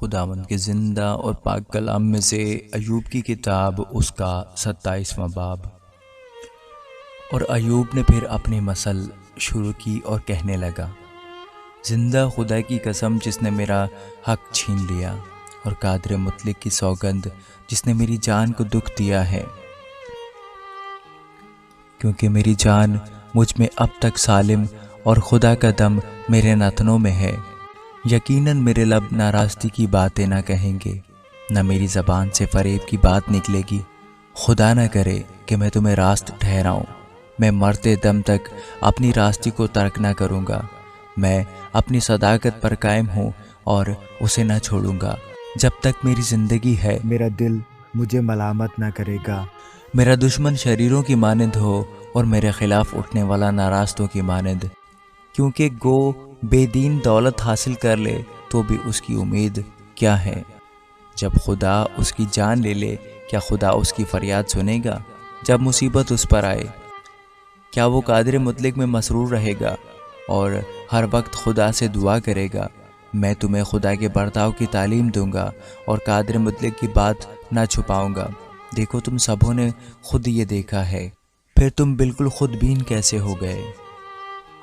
خداوند کے زندہ اور پاک کلام میں سے ایوب کی کتاب اس کا 27واں باب۔ اور ایوب نے پھر اپنی مثل شروع کی اور کہنے لگا، زندہ خدا کی قسم جس نے میرا حق چھین لیا، اور قادر مطلق کی سوگند جس نے میری جان کو دکھ دیا ہے، کیونکہ میری جان مجھ میں اب تک سالم اور خدا کا دم میرے نتنوں میں ہے۔ یقیناً میرے لب ناراستی کی باتیں نہ کہیں گے، نہ میری زبان سے فریب کی بات نکلے گی۔ خدا نہ کرے کہ میں تمہیں راست ٹھہراؤں، میں مرتے دم تک اپنی راستی کو ترک نہ کروں گا۔ میں اپنی صداقت پر قائم ہوں اور اسے نہ چھوڑوں گا۔ جب تک میری زندگی ہے میرا دل مجھے ملامت نہ کرے گا۔ میرا دشمن شریروں کی مانند ہو اور میرے خلاف اٹھنے والا ناراستوں کی مانند، کیونکہ گو بے دین دولت حاصل کر لے تو بھی اس کی امید کیا ہے؟ جب خدا اس کی جان لے لے، کیا خدا اس کی فریاد سنے گا؟ جب مصیبت اس پر آئے، کیا وہ قادر مطلق میں مسرور رہے گا اور ہر وقت خدا سے دعا کرے گا؟ میں تمہیں خدا کے برتاؤ کی تعلیم دوں گا اور قادر مطلق کی بات نہ چھپاؤں گا۔ دیکھو، تم سبوں نے خود یہ دیکھا ہے، پھر تم بالکل خود بین کیسے ہو گئے؟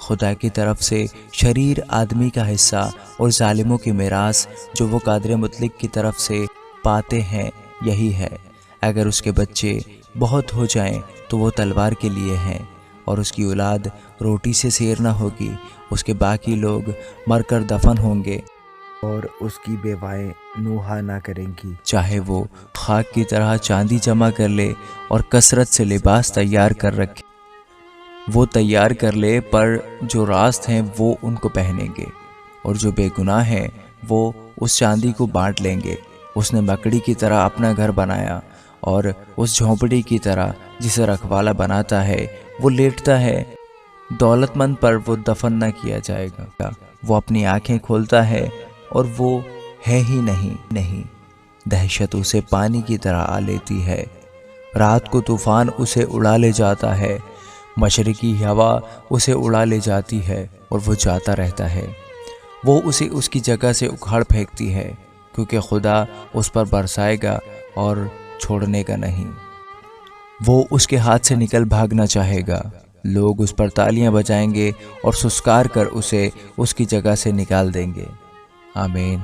خدا کی طرف سے شریر آدمی کا حصہ اور ظالموں کی میراث جو وہ قادر مطلق کی طرف سے پاتے ہیں یہی ہے۔ اگر اس کے بچے بہت ہو جائیں تو وہ تلوار کے لیے ہیں، اور اس کی اولاد روٹی سے سیر نہ ہوگی۔ اس کے باقی لوگ مر کر دفن ہوں گے، اور اس کی بیوائیں نوحہ نہ کریں گی۔ چاہے وہ خاک کی طرح چاندی جمع کر لے اور کثرت سے لباس تیار کر رکھے، وہ تیار کر لے، پر جو راست ہیں وہ ان کو پہنیں گے، اور جو بے گناہ ہیں وہ اس چاندی کو بانٹ لیں گے۔ اس نے مکڑی کی طرح اپنا گھر بنایا، اور اس جھونپڑی کی طرح جسے رکھوالا بناتا ہے وہ لیٹتا ہے۔ دولت مند پر وہ دفن نہ کیا جائے گا۔ وہ اپنی آنکھیں کھولتا ہے اور وہ ہے ہی نہیں۔ دہشت اسے پانی کی طرح آ لیتی ہے، رات کو طوفان اسے اڑا لے جاتا ہے، مشرقی ہوا اسے اڑا لے جاتی ہے اور وہ جاتا رہتا ہے۔ وہ اسے اس کی جگہ سے اکھاڑ پھینکتی ہے، کیونکہ خدا اس پر برسائے گا اور چھوڑنے کا نہیں۔ وہ اس کے ہاتھ سے نکل بھاگنا چاہے گا۔ لوگ اس پر تالیاں بجائیں گے اور سسکار کر اسے اس کی جگہ سے نکال دیں گے۔ آمین۔